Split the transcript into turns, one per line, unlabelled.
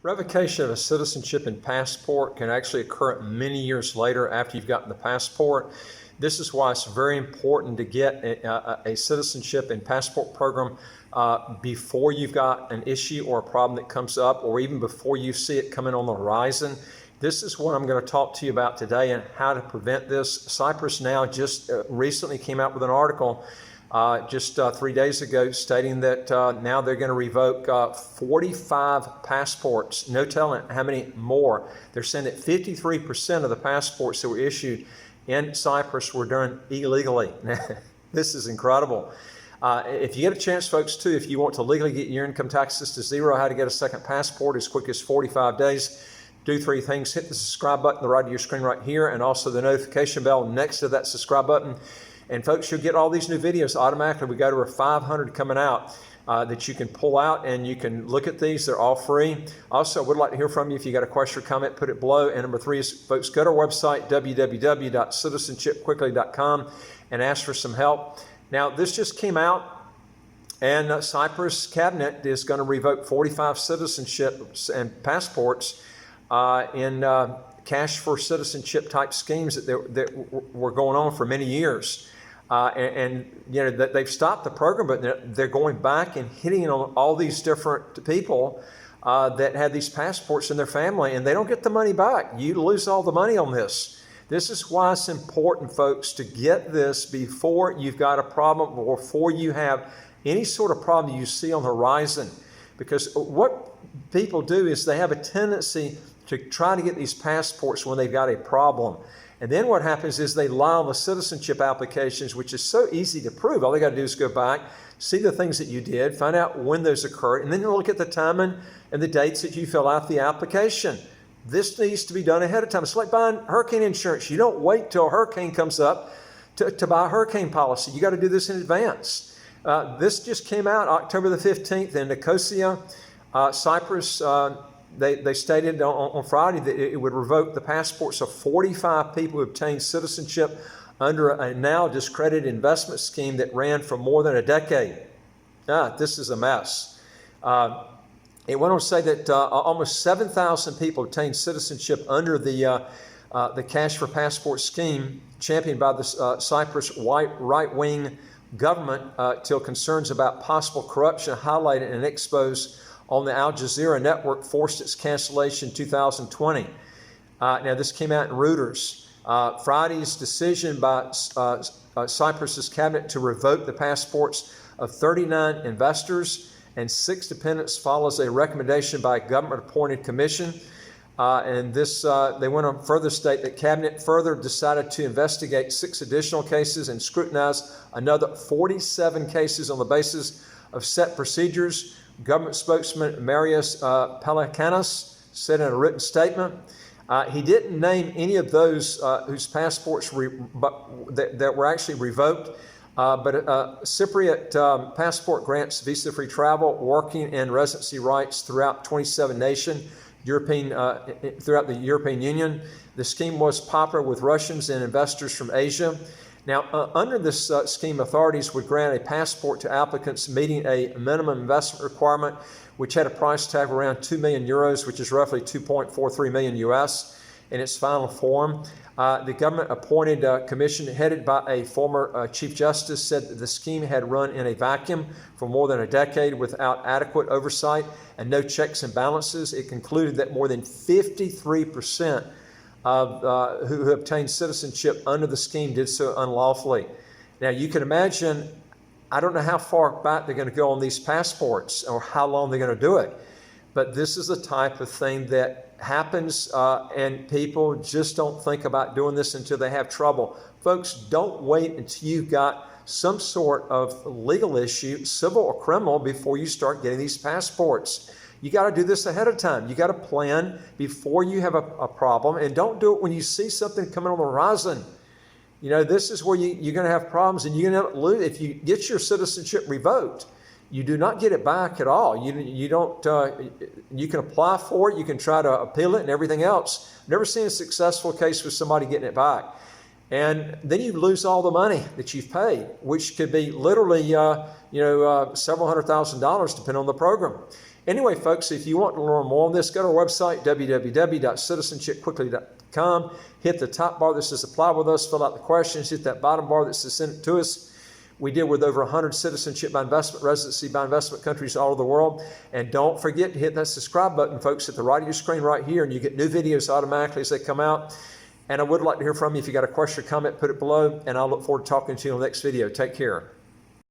Revocation of a citizenship and passport can actually occur many years later after you've gotten the passport. This is why it's very important to get a citizenship and passport program before you've got an issue or a problem that comes up, or even before you see it coming on the horizon. This is what I'm going to talk to you about today and how to prevent this. Cyprus now just recently came out with an article just 3 days ago stating that now they're going to revoke 45 passports. No telling how many more. They're saying that 53% of the passports that were issued in Cyprus were done illegally. This is incredible. If you get a chance, folks, too, if you want to legally get your income taxes to zero, how to get a second passport as quick as 45 days, do 3 things. Hit the subscribe button on the right of your screen right here, and also the notification bell next to that subscribe button. And folks, you'll get all these new videos automatically. We got over 500 coming out that you can pull out, and you can look at these. They're all free. Also, I would like to hear from you. If you got a question or comment, put it below. And number 3 is, folks, go to our website, www.citizenshipquickly.com, and ask for some help. Now, this just came out, and Cyprus cabinet is going to revoke 45 citizenships and passports in cash for citizenship type schemes that were going on for many years. And you know, that they've stopped the program, but they're going back and hitting on all these different people that had these passports in their family, and they don't get the money back. You lose all the money on this. This is why it's important, folks, to get this before you've got a problem or before you have any sort of problem you see on the horizon. Because what people do is they have a tendency to try to get these passports when they've got a problem. And then what happens is they lie on the citizenship applications, which is so easy to prove. All they got to do is go back, see the things that you did, find out when those occurred, and then you look at the time and the dates that you fill out the application. This needs to be done ahead of time. It's like buying hurricane insurance. You don't wait till a hurricane comes up to buy a hurricane policy. You got to do this in advance. This just came out October the 15th in Nicosia, Cyprus. They stated on Friday that it would revoke the passports of 45 people who obtained citizenship under a now discredited investment scheme that ran for more than a decade. This is a mess. It went on to say that almost 7,000 people obtained citizenship under the Cash for Passport scheme championed by the Cyprus right-wing government till concerns about possible corruption highlighted and exposed on the Al Jazeera network forced its cancellation in 2020. Now, this came out in Reuters. Friday's decision by Cyprus's cabinet to revoke the passports of 39 investors and 6 dependents follows a recommendation by a government-appointed commission. And this, they went on further state that cabinet further decided to investigate 6 additional cases and scrutinize another 47 cases on the basis of set procedures. Government spokesman Marius Pelikanos said in a written statement, he didn't name any of those whose passports that were actually revoked, but Cypriot passport grants visa-free travel, working and residency rights throughout 27 nations, throughout the European Union. The scheme was popular with Russians and investors from Asia. Now, under this scheme, authorities would grant a passport to applicants meeting a minimum investment requirement, which had a price tag of around 2 million euros, which is roughly 2.43 million US in its final form. The government-appointed commission headed by a former Chief Justice said that the scheme had run in a vacuum for more than a decade without adequate oversight and no checks and balances. It concluded that more than 53% of who obtained citizenship under the scheme did so unlawfully. Now, you can imagine, I don't know how far back they're going to go on these passports or how long they're going to do it, but this is the type of thing that happens, and people just don't think about doing this until they have trouble. Folks, don't wait until you've got some sort of legal issue, civil or criminal, before you start getting these passports. You got to do this ahead of time. You got to plan before you have a problem, and don't do it when you see something coming on the horizon. You know, this is where you're going to have problems, and you're going to lose. If you get your citizenship revoked, you do not get it back at all. You don't. You can apply for it. You can try to appeal it and everything else. Never seen a successful case with somebody getting it back. And then you lose all the money that you've paid, which could be literally, several $100,000 depending on the program. Anyway, folks, if you want to learn more on this, go to our website, www.citizenshipquickly.com. Hit the top bar that says apply with us, fill out the questions, hit that bottom bar that says send it to us. We deal with over 100 citizenship by investment, residency by investment countries all over the world. And don't forget to hit that subscribe button, folks, at the right of your screen right here, and you get new videos automatically as they come out. And I would like to hear from you. If you got a question or comment, put it below, and I'll look forward to talking to you on the next video. Take care.